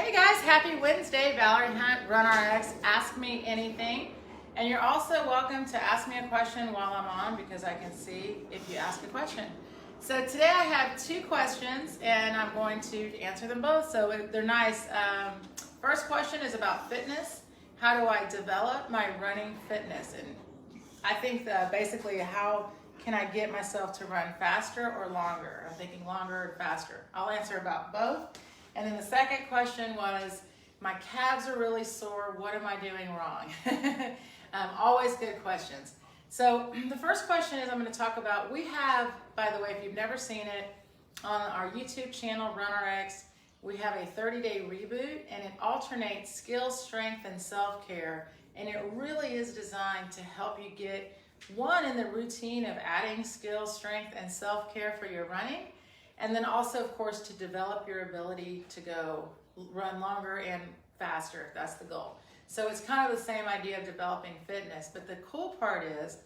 Hey guys, happy Wednesday. Valerie Hunt, RunRx, Ask Me Anything. And you're also welcome to ask me a question while I'm on because I can see if you ask a question. So today I have two questions and I'm going to answer them both, so they're nice. First question is about fitness. How do I develop my running fitness? And I think basically how can I get myself to run faster or longer? I'm thinking longer or faster. I'll answer about both. And then the second question was, my calves are really sore, what am I doing wrong? Always good questions. So the first question is I'm going to talk about, we have, by the way, if you've never seen it, on our YouTube channel, RunRx, we have a 30-day reboot, and it alternates skill, strength, and self-care. And it really is designed to help you get, one, in the routine of adding skill, strength, and self-care for your running. And then also, of course, to develop your ability to go run longer and faster, if that's the goal. So it's kind of the same idea of developing fitness, but the cool part is,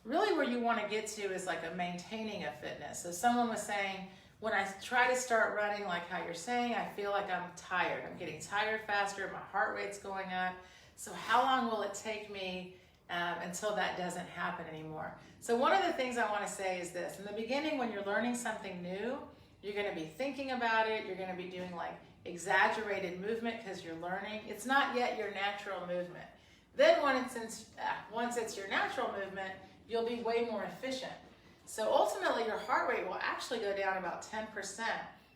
really where you want to get to is like a maintaining a fitness. So someone was saying, when I try to start running, like how you're saying, I feel like I'm tired. I'm getting tired faster, my heart rate's going up. So how long will it take me until that doesn't happen anymore? So one of the things I want to say is this. In the beginning, when you're learning something new, you're going to be thinking about it. You're going to be doing like exaggerated movement because you're learning. It's not yet your natural movement. Then once it's your natural movement, you'll be way more efficient. So ultimately, your heart rate will actually go down about 10%.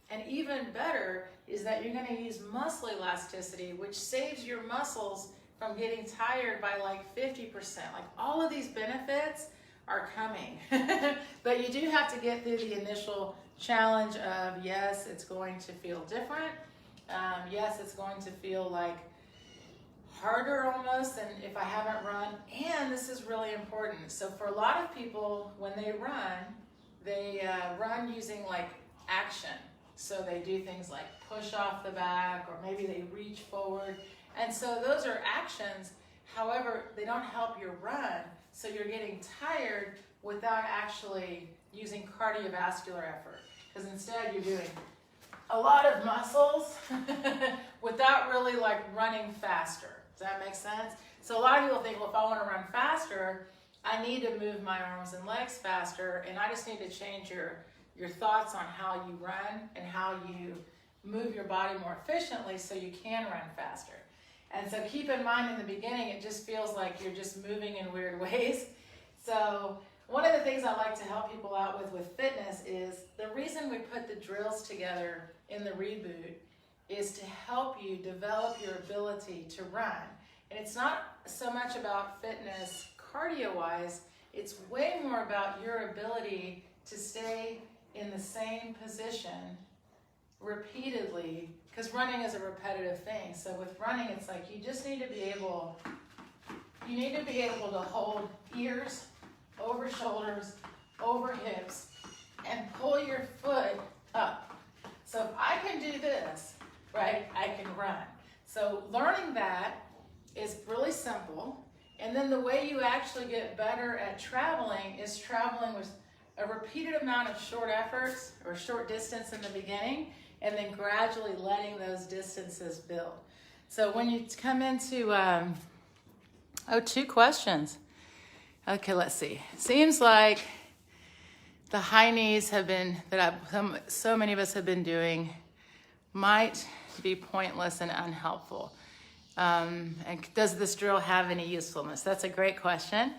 And even better is that you're going to use muscle elasticity, which saves your muscles from getting tired by like 50%. Like all of these benefits are coming. But you do have to get through the initial challenge of, yes, it's going to feel different. Yes, it's going to feel like harder almost than if I haven't run. And this is really important. So for a lot of people, when they run using like action. So they do things like push off the back, or maybe they reach forward. And so those are actions. However, they don't help your run. So you're getting tired without actually using cardiovascular effort. Because instead you're doing a lot of muscles without really like running faster. Does that make sense? So a lot of people think, well, if I want to run faster, I need to move my arms and legs faster, and I just need to change your thoughts on how you run and how you move your body more efficiently so you can run faster. And so keep in mind, in the beginning, it just feels like you're just moving in weird ways. So one of the things I like to help people out with fitness is the reason we put the drills together in the reboot is to help you develop your ability to run. And it's not so much about fitness cardio-wise, it's way more about your ability to stay in the same position repeatedly, because running is a repetitive thing. So with running, it's like you just need to be able to hold ears over shoulders, over hips, and pull your foot up. So if I can do this, right, I can run. So learning that is really simple. And then the way you actually get better at traveling is traveling with a repeated amount of short efforts or short distance in the beginning, and then gradually letting those distances build. So when you come into, two questions. Okay, let's see. Seems like the high knees have been, so many of us have been doing, might be pointless and unhelpful. And does this drill have any usefulness? That's a great question.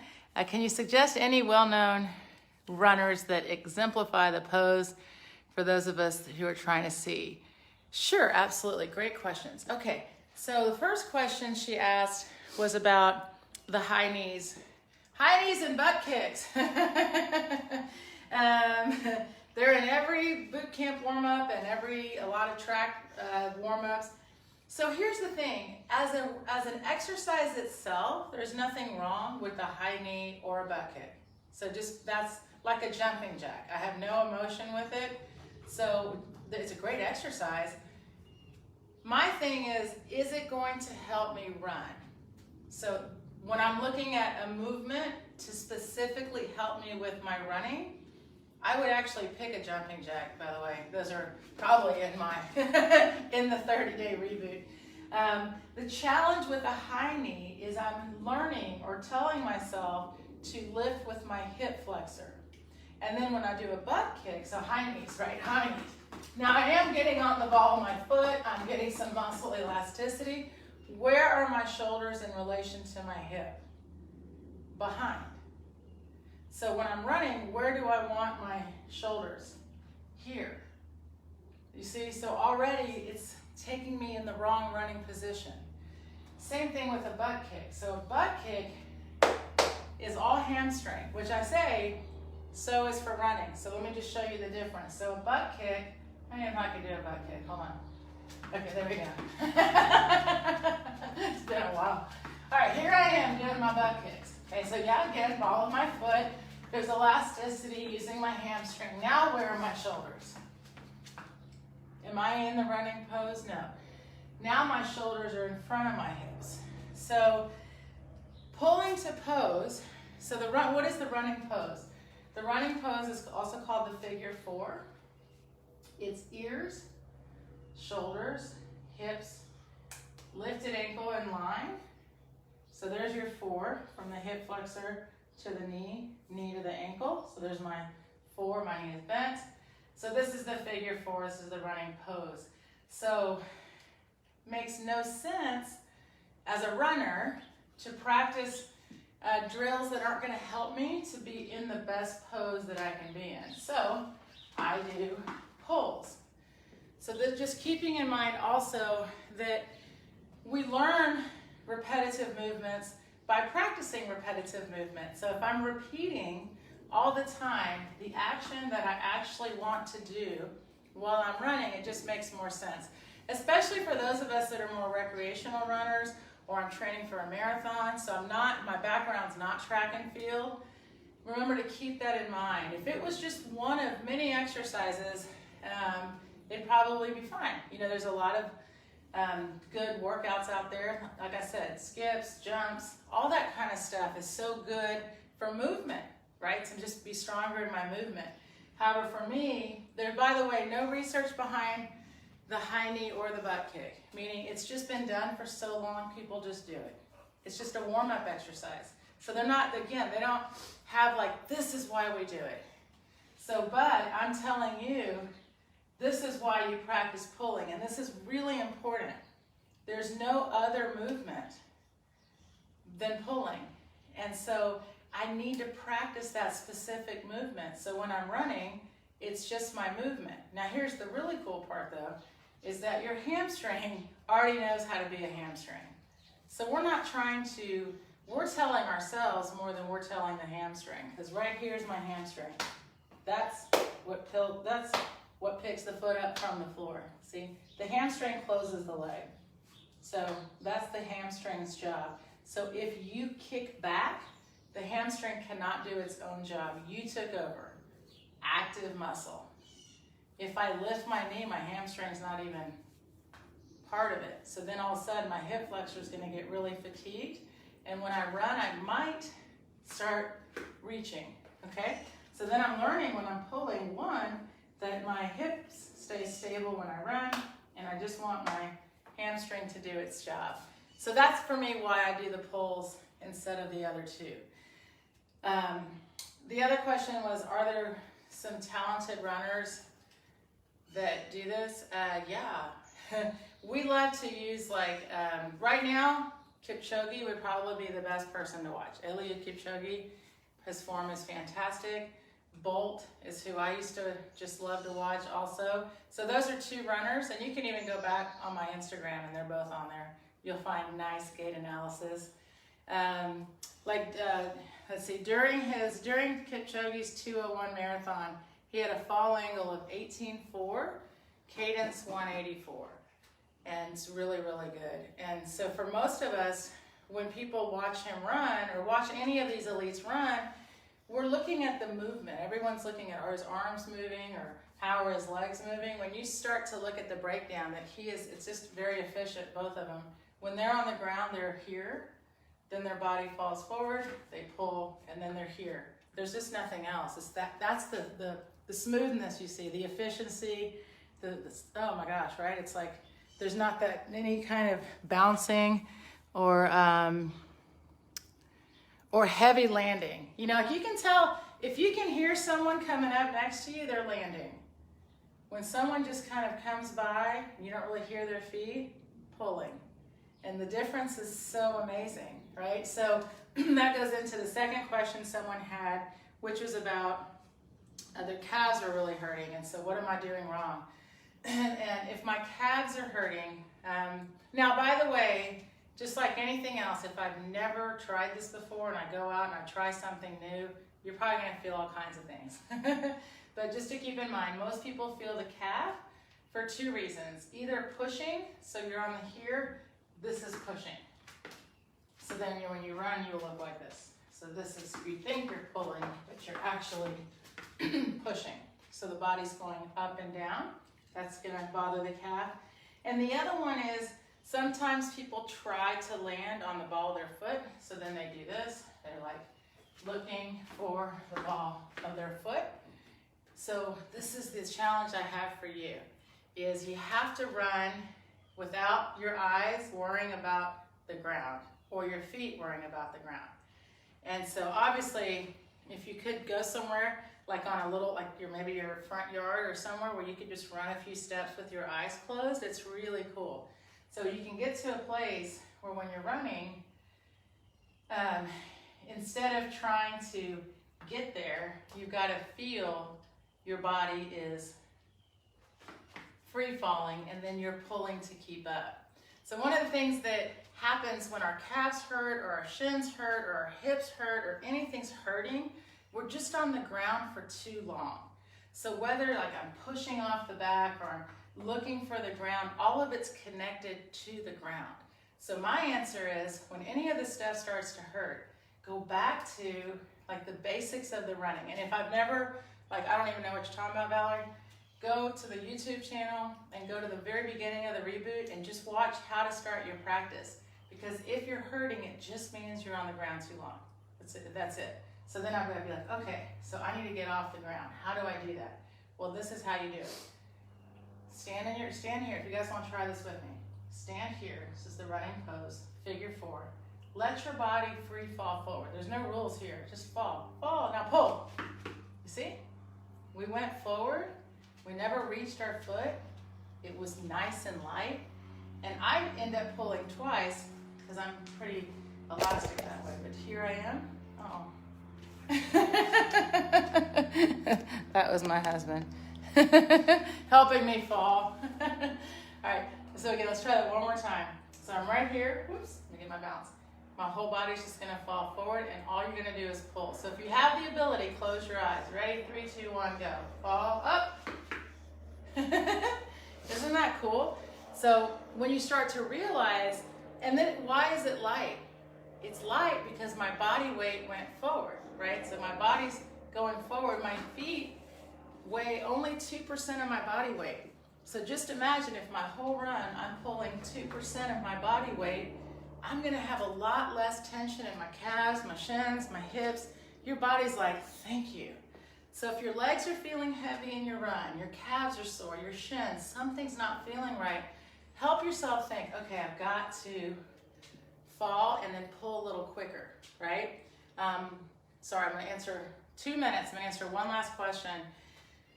Can you suggest any well-known runners that exemplify the pose for those of us who are trying to see? Sure, absolutely. Great questions. Okay, so the first question she asked was about the high knees. High knees and butt kicks. They're in every boot camp warm-up and a lot of track warm-ups. So here's the thing, as an exercise itself, there's nothing wrong with a high knee or a butt kick. So that's like a jumping jack. I have no emotion with it. So it's a great exercise. My thing is it going to help me run? So when I'm looking at a movement to specifically help me with my running, I would actually pick a jumping jack, by the way. Those are probably in my, in the 30-day reboot. The challenge with a high knee is I'm learning or telling myself to lift with my hip flexor. And then when I do a butt kick, so high knees, right, high knees. Now I am getting on the ball of my foot, I'm getting some muscle elasticity. Where are my shoulders in relation to my hip? Behind. So when I'm running, where do I want my shoulders? Here. You see, so already it's taking me in the wrong running position. Same thing with a butt kick. So a butt kick is all hamstring, which I say, so is for running. So let me just show you the difference. So a butt kick, I don't know if I can do a butt kick, hold on. Okay, there we go. It's been a while. All right, here I am doing my butt kicks. Okay, so yeah, again, ball of my foot. There's elasticity using my hamstring. Now where are my shoulders? Am I in the running pose? No. Now my shoulders are in front of my hips. So pulling to pose, so what is the running pose? The running pose is also called the figure 4. It's ears, shoulders, hips, lifted ankle in line. So there's your 4 from the hip flexor to the knee, knee to the ankle. So there's my 4, my knee is bent. So this is the figure 4, this is the running pose. So makes no sense as a runner to practice drills that aren't going to help me to be in the best pose that I can be in. So I do pulls. So just keeping in mind also that we learn repetitive movements by practicing repetitive movements. So if I'm repeating all the time the action that I actually want to do while I'm running, it just makes more sense. Especially for those of us that are more recreational runners, or I'm training for a marathon, so my background's not track and field. Remember to keep that in mind. If it was just one of many exercises, it'd probably be fine. You know, there's a lot of good workouts out there. Like I said, skips, jumps, all that kind of stuff is so good for movement, right? To just be stronger in my movement. However, for me, there's, by the way, no research behind the high knee or the butt kick, meaning it's just been done for so long, people just do it. It's just a warm-up exercise. So they're not, again, they don't have like, this is why we do it. So, but I'm telling you, this is why you practice pulling, and this is really important. There's no other movement than pulling. And so I need to practice that specific movement. So when I'm running, it's just my movement. Now here's the really cool part though, is that your hamstring already knows how to be a hamstring. So we're not trying to, we're telling ourselves more than we're telling the hamstring, because right here's my hamstring. That's what picks the foot up from the floor. See, the hamstring closes the leg. So that's the hamstring's job. So if you kick back, the hamstring cannot do its own job. You took over. Active muscle. If I lift my knee, my hamstring's not even part of it. So then all of a sudden my hip flexor is going to get really fatigued. And when I run, I might start reaching. Okay? So then I'm learning when I'm pulling, one, that my hips stay stable when I run, and I just want my hamstring to do its job. So that's for me why I do the pulls instead of the other two. The other question was, are there some talented runners that do this? Yeah. We love to use right now, Kipchoge would probably be the best person to watch. Eliud Kipchoge, his form is fantastic. Bolt is who I used to just love to watch also. So those are two runners, and you can even go back on my Instagram and they're both on there. You'll find nice gait analysis. Let's see, during Kipchoge's 2:01 marathon, he had a fall angle of 18.4, cadence 184. And it's really, really good. And so for most of us, when people watch him run or watch any of these elites run, we're looking at the movement. Everyone's looking at, are his arms moving or how are his legs moving? When you start to look at the breakdown that it's just very efficient, both of them. When they're on the ground, they're here, then their body falls forward, they pull, and then they're here. There's just nothing else. That's the the smoothness you see, the efficiency, oh my gosh, right? It's like there's not that any kind of bouncing or heavy landing. You know, you can tell if you can hear someone coming up next to you, they're landing. When someone just kind of comes by, you don't really hear their feet, pulling. And the difference is so amazing, right? So that goes into the second question someone had, which was about their calves are really hurting. And so what am I doing wrong? And if my calves are hurting, now, by the way, just like anything else, if I've never tried this before and I go out and I try something new, you're probably going to feel all kinds of things. But just to keep in mind, most people feel the calf for two reasons. Either pushing, so you're on the here, this is pushing. So then when you run, you'll look like this. So this is, you think you're pulling, but you're actually pushing. So the body's going up and down. That's going to bother the calf. And the other one is, sometimes people try to land on the ball of their foot. So then they do this. They're like looking for the ball of their foot. So this is the challenge I have for you, is you have to run without your eyes worrying about the ground or your feet worrying about the ground. And so obviously, if you could go somewhere like on a little, like maybe your front yard or somewhere where you could just run a few steps with your eyes closed, it's really cool. So you can get to a place where when you're running, instead of trying to get there, you've got to feel your body is free falling and then you're pulling to keep up. So one of the things that happens when our calves hurt or our shins hurt or our hips hurt or anything's hurting, we're just on the ground for too long. So whether like I'm pushing off the back or I'm looking for the ground, all of it's connected to the ground. So my answer is, when any of this stuff starts to hurt, go back to like the basics of the running. And if I've never, like I don't even know what you're talking about, Valerie, go to the YouTube channel and go to the very beginning of the Reboot and just watch how to start your practice. Because if you're hurting, it just means you're on the ground too long. That's it. So then I'm going to be like, okay, so I need to get off the ground. How do I do that? Well, this is how you do it. Stand here. If you guys want to try this with me. Stand here. This is the running pose. Figure 4. Let your body free fall forward. There's no rules here. Just fall. Fall. Now pull. You see? We went forward. We never reached our foot. It was nice and light. And I end up pulling twice because I'm pretty elastic that way. But here I am. Oh. That was my husband helping me fall. All right. So again, let's try that one more time. So I'm right here. Whoops. Let me get my balance. My whole body's just going to fall forward, and all you're going to do is pull. So if you have the ability, close your eyes. Ready? 3, 2, 1, go. Fall up. Isn't that cool? So when you start to realize, and then why is it light? It's light because my body weight went forward, right? So my body's going forward. My feet weigh only 2% of my body weight. So just imagine if my whole run, I'm pulling 2% of my body weight, I'm going to have a lot less tension in my calves, my shins, my hips. Your body's like, thank you. So if your legs are feeling heavy in your run, your calves are sore, your shins, something's not feeling right, help yourself think, okay, I've got to fall and then pull a little quicker, right? Sorry, I'm going to answer 2 minutes. I'm going to answer one last question.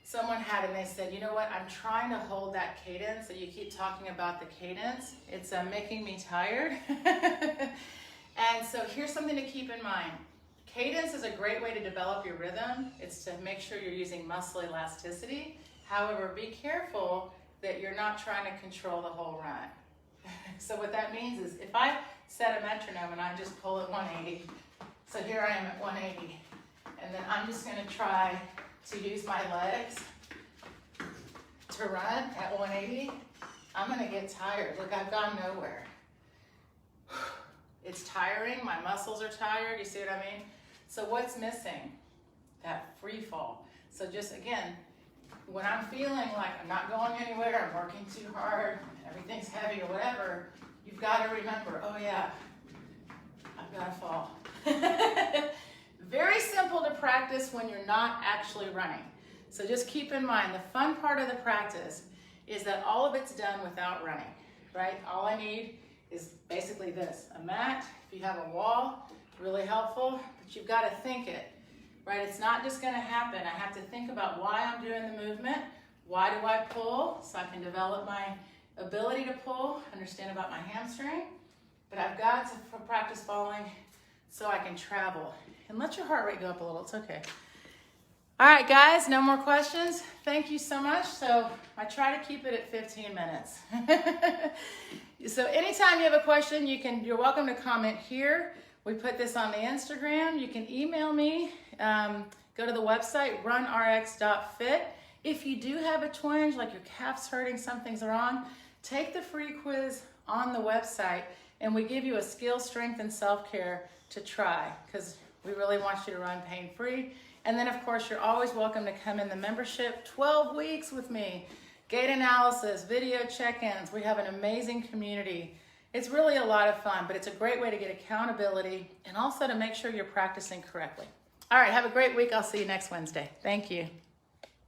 Someone had, and they said, you know what, I'm trying to hold that cadence, that you keep talking about the cadence. It's making me tired. And so here's something to keep in mind. Cadence is a great way to develop your rhythm. It's to make sure you're using muscle elasticity. However, be careful that you're not trying to control the whole run. So what that means is if I set a metronome and I just pull at 180, so here I am at 180, and then I'm just going to try to use my legs to run at 180, I'm going to get tired. Look, I've gone nowhere. It's tiring. My muscles are tired. You see what I mean? So what's missing? That free fall. So just again, when I'm feeling like I'm not going anywhere, I'm working too hard, everything's heavy or whatever, you've got to remember, oh yeah, I've got to fall. Very simple to practice when you're not actually running. So just keep in mind, the fun part of the practice is that all of it's done without running, right? All I need is basically this, a mat. If you have a wall, really helpful, but you've got to think it, right? It's not just going to happen. I have to think about why I'm doing the movement. Why do I pull? So I can develop my ability to pull, understand about my hamstring, but I've got to practice falling so I can travel. And let your heart rate go up a little, it's okay. All right, guys, no more questions. Thank you so much. So I try to keep it at 15 minutes. So anytime you have a question, you're welcome to comment here. We put this on the Instagram. You can email me. Go to the website, runrx.fit. If you do have a twinge, like your calf's hurting, something's wrong, take the free quiz on the website, and we give you a skill, strength, and self-care to try, because we really want you to run pain-free. And then, of course, you're always welcome to come in the membership. 12 weeks with me, gait analysis, video check-ins. We have an amazing community. It's really a lot of fun, but it's a great way to get accountability and also to make sure you're practicing correctly. All right, have a great week. I'll see you next Wednesday. Thank you.